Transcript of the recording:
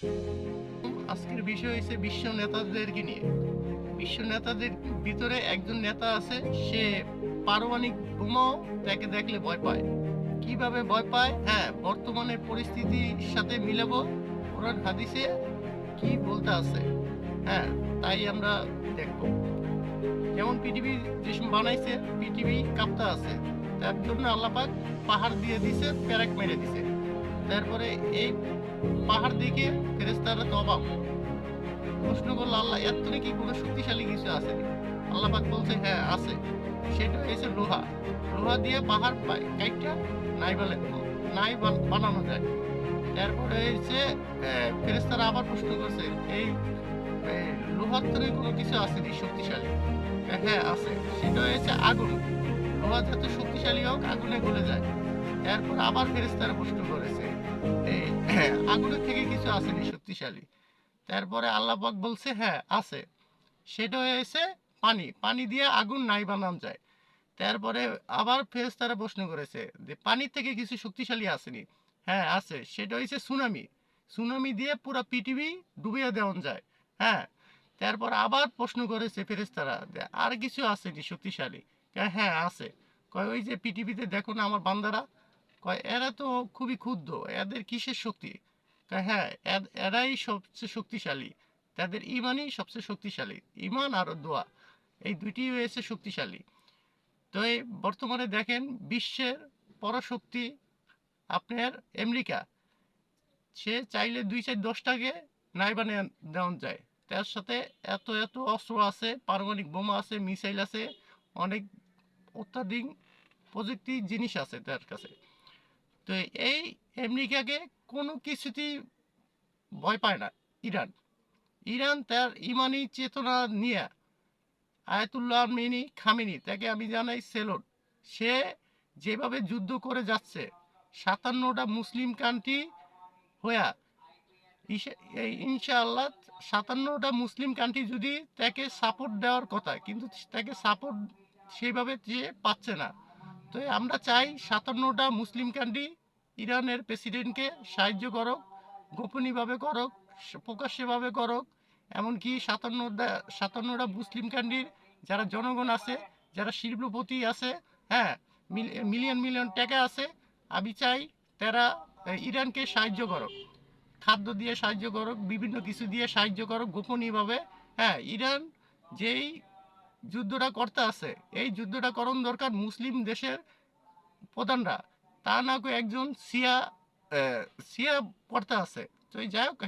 আজকের বিষয় হচ্ছে বিশ্ব নেতাদেরকে নিয়ে। বিশ্ব নেতাদের ভিতরে একজন নেতা আছে, সে পারমাণবিক বোমাও তাকে দেখলে ভয় পায়। কিভাবে ভয় পায়? হ্যাঁ, বর্তমানের পরিস্থিতির সাথে মিলাবো কোরআন হাদিসে কি বলতে আছে। হ্যাঁ, তাই আমরা দেখবো। যেমন পৃথিবী যেসব বানাইছে, পৃথিবী কাঁপতে আছে, তার জন্য আল্লাপাক পাহাড় দিয়ে দিছে, প্যারাক মেরে দিছে। তারপরে এই পাহাড় দেখে ফেরেশতারা তো অবাক, প্রশ্ন করলো, আল্লাহ এর তো নাকি কোনো শক্তিশালী কিছু আছে? আল্লাহ পাক বলছে হ্যাঁ আছে, সেটা হয়েছে লোহা। লোহা দিয়ে পাহাড় কাইটা নাই বলে নাই বানানো যায়। তারপরে হয়েছে ফেরেশতারা আবার প্রশ্ন করছে, এই লোহার তো নাকি কোনো কিছু আসেনি শক্তিশালী? হ্যাঁ আছে, সেটা হয়েছে আগুন। লোহা যত শক্তিশালী হোক আগুনে গলে যায়। এরপর আবার ফেরেশতারা প্রশ্ন করেছে, এই আগুনের থেকে কিছু আসেনি শক্তিশালী? তারপরে আল্লাহ পাক বলছে হ্যাঁ আছে, সেটা হয়েছে পানি। পানি দিয়ে আগুন নাই বানানো যায়। তারপরে আবার ফেরেশতারা প্রশ্ন করেছে যে পানি থেকে কিছু শক্তিশালী আসেনি? হ্যাঁ আছে, সেটা হয়েছে সুনামি। সুনামি দিয়ে পুরো পৃথিবী ডুবিয়ে দেওয়া যায়। হ্যাঁ, তারপর আবার প্রশ্ন করেছে ফেরেশতারা যে আর কিছু আসেনি শক্তিশালী? হ্যাঁ আছে। কয় ওই যে পৃথিবীতে দেখো না আমার বান্দারা, কয় এরা তো খুবই ক্ষুদ্র, এদের কিসের শক্তি? হ্যাঁ, এরাই সবচেয়ে শক্তিশালী, তাদের ইমানই সবচেয়ে শক্তিশালী। ইমান আর দোয়া, এই দুইটি হয়েছে শক্তিশালী। তো এই বর্তমানে দেখেন বিশ্বের পরাশক্তি আপনার আমেরিকা, সে চাইলে ২-৪-১০টাকে নাই বানিয়ে দেওয়া যায়। তার সাথে এত এত অস্ত্র আছে, পারমাণবিক বোমা আছে, মিসাইল আছে, অনেক অত্যাধিক প্রযুক্তি জিনিস আছে তার কাছে। তো এই আমেরিকাকে কোনো কিছুতেই ভয় পায় না ইরান। ইরান তার ইমানি চেতনা নিয়ে, আয়াতুল্লাহ মিনি খামেনি, তাকে আমি জানাই সেলুট। সে যেভাবে যুদ্ধ করে যাচ্ছে, ৫৭টা মুসলিম কান্ট্রি হইয়া, ইনশাআল্লাহ ৫৭টা মুসলিম কান্ট্রি যদি তাকে সাপোর্ট দেওয়ার কথা, কিন্তু তাকে সাপোর্ট সেইভাবে যে পাচ্ছে না। তো আমরা চাই ৫৭টা মুসলিম কান্ট্রি ইরানের প্রেসিডেন্টকে সাহায্য করুক, গোপনীয়ভাবে করুক, প্রকাশ্যভাবে করুক। এমনকি ৫৭টা মুসলিম কান্ট্রির যারা জনগণ আছে, যারা শিল্পপতি আছে, হ্যাঁ, মিলিয়ন মিলিয়ন টাকা আছে, আমি চাই তারা ইরানকে সাহায্য করুক, খাদ্য দিয়ে সাহায্য করুক, বিভিন্ন কিছু দিয়ে সাহায্য করুক গোপনীয়ভাবে। হ্যাঁ, ইরান যেই যুদ্ধটা করতে আছে, এই যুদ্ধটা করণ দরকার মুসলিম দেশের প্রধানরা, তা না করে একজন সিয়া সিয়া পড়তে আছে। তো যাই হোক,